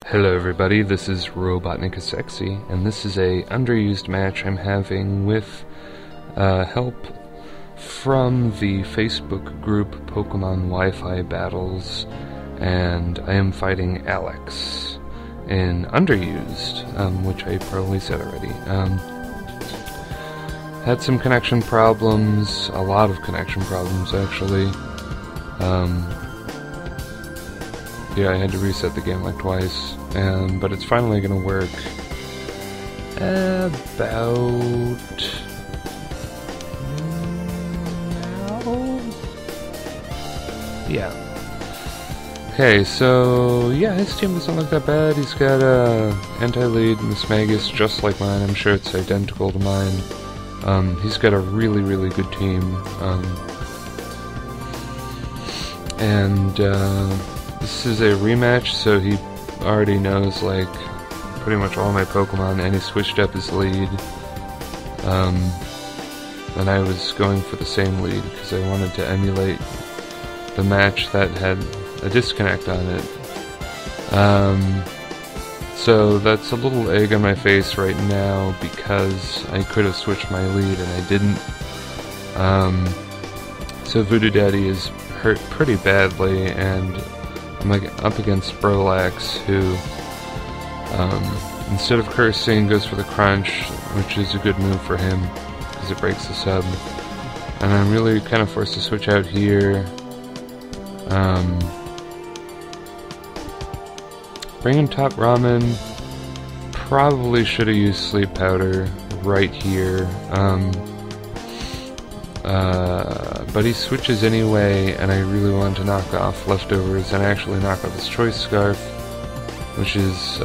Hello everybody, this is RobotnikIsSexy, and this is a underused match I'm having with help from the Facebook group Pokemon Wi-Fi Battles, and I am fighting Alex in underused, which I probably said already. Had some connection problems, a lot of connection problems actually. Yeah, I had to reset the game like twice, but it's finally gonna work. About now? Yeah. Okay, so yeah, his team doesn't look that bad. He's got anti-lead Mismagus just like mine. I'm sure it's identical to mine. He's got a really good team. This is a rematch, so he already knows, like, pretty much all my Pokemon, and he switched up his lead. And I was going for the same lead, because I wanted to emulate the match that had a disconnect on it. So that's a little egg on my face right now, because I could have switched my lead, and I didn't. So Voodoo Daddy is hurt pretty badly, and I'm up against Brolax, who, instead of cursing, goes for the crunch, which is a good move for him, because it breaks the sub. And I'm really kind of forced to switch out here. Bringing Top Ramen, probably should have used Sleep Powder right here. But he switches anyway, and I really want to knock off Leftovers and actually knock off his Choice Scarf, which is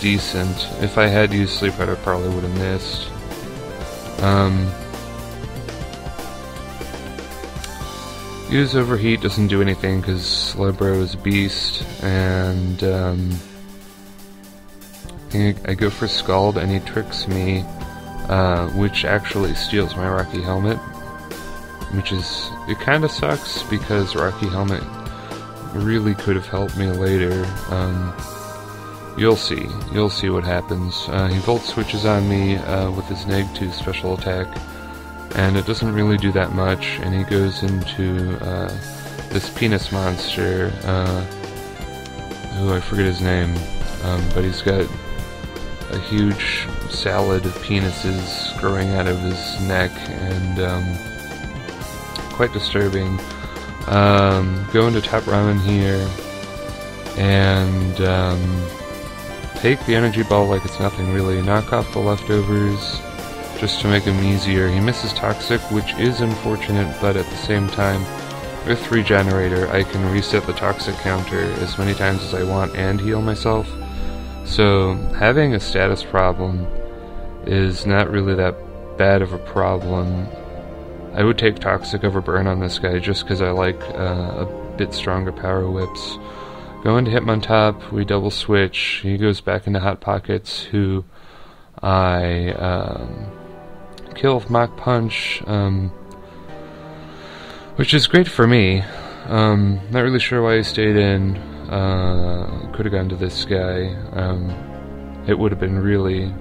decent. If I had used Sleep Powder, I probably would have missed. Use Overheat doesn't do anything because Slowbro is a beast, and I go for Scald, and he tricks me. Which actually steals my Rocky Helmet, which is, it kinda sucks because Rocky Helmet really could have helped me later. You'll see what happens. He Volt Switches on me with his Neg-2 special attack, and it doesn't really do that much, and he goes into this penis monster, who I forget his name, but he's got a huge salad of penises growing out of his neck, and quite disturbing. Go into Top Ramen here, and take the Energy Ball like it's nothing really. Knock off the Leftovers just to make him easier. He misses Toxic, which is unfortunate, but at the same time, with Regenerator, I can reset the Toxic counter as many times as I want and heal myself. So, having a status problem is not really that bad of a problem. I would take Toxic over Burn on this guy just because I like a bit stronger Power Whips. Go into Hitmontop, we double switch, he goes back into Hot Pockets, who I kill with Mach Punch, which is great for me. Not really sure why he stayed in. Could have gone to this guy. It would have been really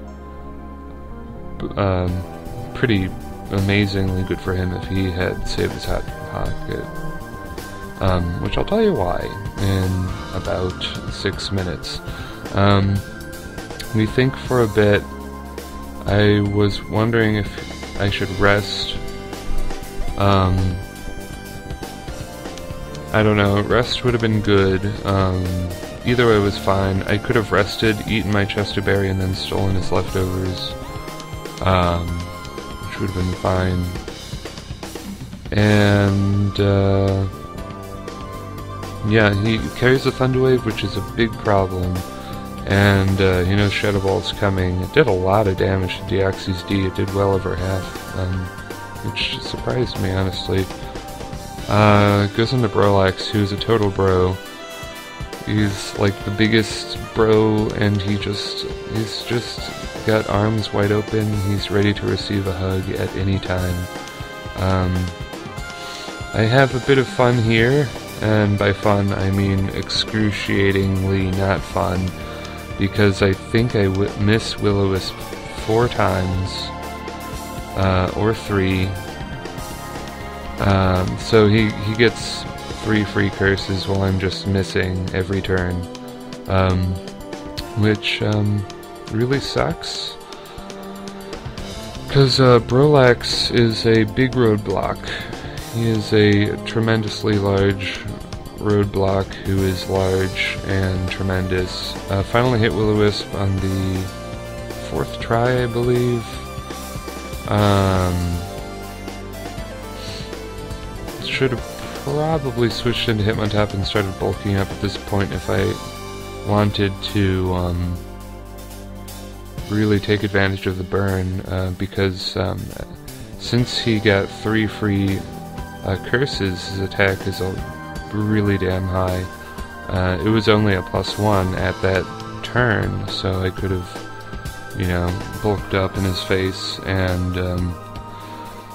pretty amazingly good for him if he had saved his Hot Pocket, which I'll tell you why in about 6 minutes. We think for a bit. I was wondering if I should rest. I don't know, rest would have been good. Either way was fine. I could have rested, eaten my Chester Berry, and then stolen his Leftovers, which would have been fine. And, yeah, he carries a Thunder Wave, which is a big problem. And, he knows Shadow Ball's coming. It did a lot of damage to Deoxys D. It did well over half, which surprised me, honestly. Goes into Brolax, who's a total bro. He's like the biggest bro, and he's just got arms wide open. He's ready to receive a hug at any time. I have a bit of fun here. and by fun I mean excruciatingly not fun, because I think I miss Willow Wisp 4 times, or 3. So he gets 3 free curses while I'm just missing every turn, which really sucks. Because Brolax is a big roadblock. He is a tremendously large roadblock who is large and tremendous. Finally hit Willow Wisp on the 4th try, I believe. Should have probably switched into Hitmontop and started bulking up at this point if I wanted to really take advantage of the burn, because since he got 3 free curses, his attack is really damn high. It was only a +1 at that turn, so I could have, you know, bulked up in his face and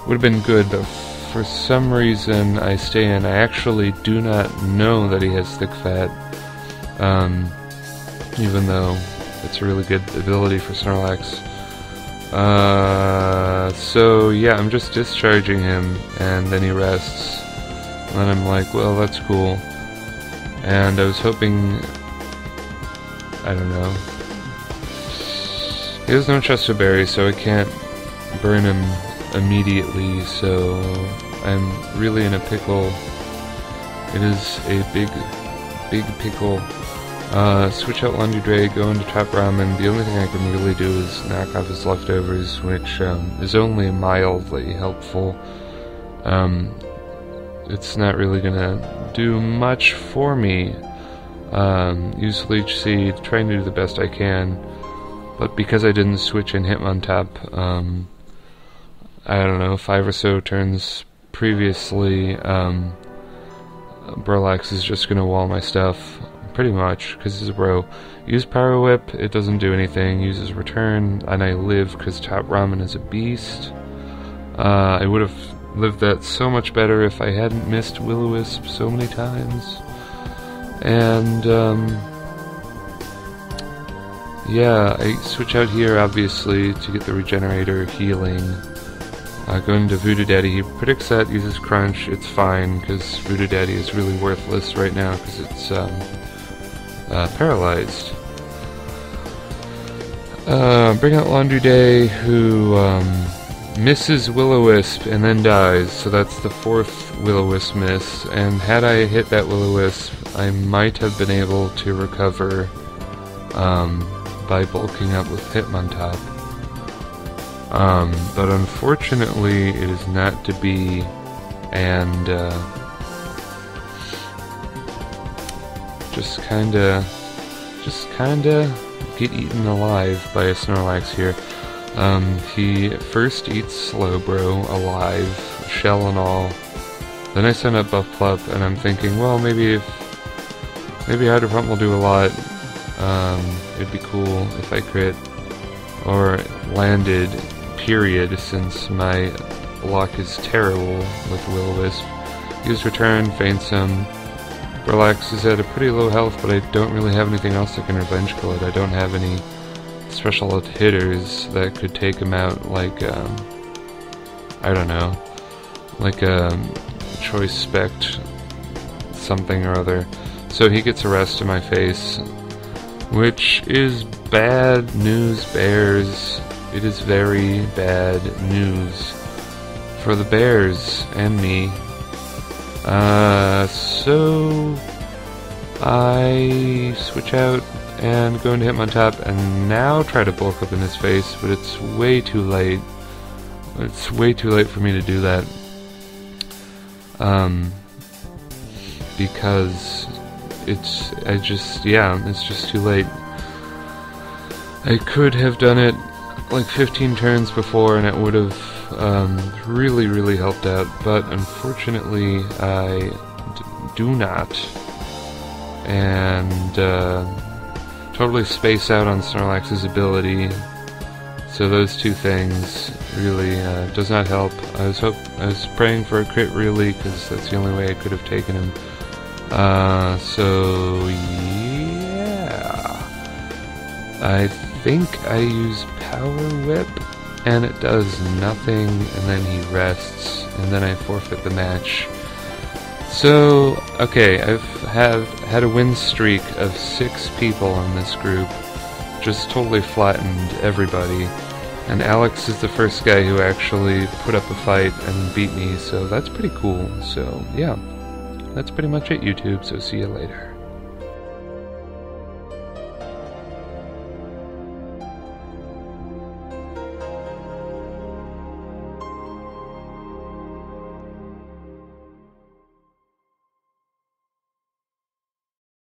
would have been good, but for some reason I stay in. I actually do not know that he has thick fat, even though it's a really good ability for Snorlax. So yeah, I'm just discharging him, and then he rests. And then I'm like, well, that's cool. And I was hoping, I don't know. He has no Chesto Berry, so I can't burn him immediately, so I'm really in a pickle. It is a big pickle. Switch out Laundry, go into Top Ramen. The only thing I can really do is knock off his leftovers, which is only mildly helpful. It's not really gonna do much for me. Use Leech Seed, trying to do the best I can, but because I didn't switch in Hitmontop, I don't know, 5 or so turns previously, Brolax is just gonna wall my stuff. Pretty much, because he's a bro. Use Power Whip, it doesn't do anything. Uses Return, and I live because Top Ramen is a beast. I would have lived that so much better if I hadn't missed Willow Wisp so many times. And, yeah, I switch out here, obviously, to get the Regenerator healing. Going to Voodoo Daddy, he predicts that, uses Crunch, it's fine, because Voodoo Daddy is really worthless right now, because it's, paralyzed. Bring out Laundry Day, who misses Willow Wisp and then dies, so that's the 4th Willow Wisp miss, and had I hit that Willow Wisp, I might have been able to recover by bulking up with Hitmontop. But unfortunately it is not to be, and just kinda get eaten alive by a Snorlax here. He first eats Slowbro alive, shell and all. Then I send up Buff Plup, and I'm thinking, well, maybe Hydro Pump will do a lot. It'd be cool if I crit or landed, period, since my luck is terrible with Willow Wisp. Use Return, faints him. Brolax is at a pretty low health, but I don't really have anything else that can revenge kill it. I don't have any special hitters that could take him out, like, I don't know, like a Choice Spect something or other. So he gets a rest to my face, which is bad news, Bears. It is very bad news for the Bears and me. So I switch out and go into Hitmontop and now try to bulk up in his face, but it's way too late. It's way too late for me to do that. Because it's just too late. I could have done it like 15 turns before and it would have really, really helped out, but unfortunately I do not, and totally space out on Snorlax's ability, so those two things really does not help. I was praying for a crit, really, because that's the only way I could have taken him, So yeah, I think I use Power Whip, and it does nothing, and then he rests, and then I forfeit the match. So, okay, I've had a win streak of 6 people on this group, just totally flattened everybody, and Alex is the first guy who actually put up a fight and beat me, so that's pretty cool. So, yeah, that's pretty much it, YouTube, so see you later.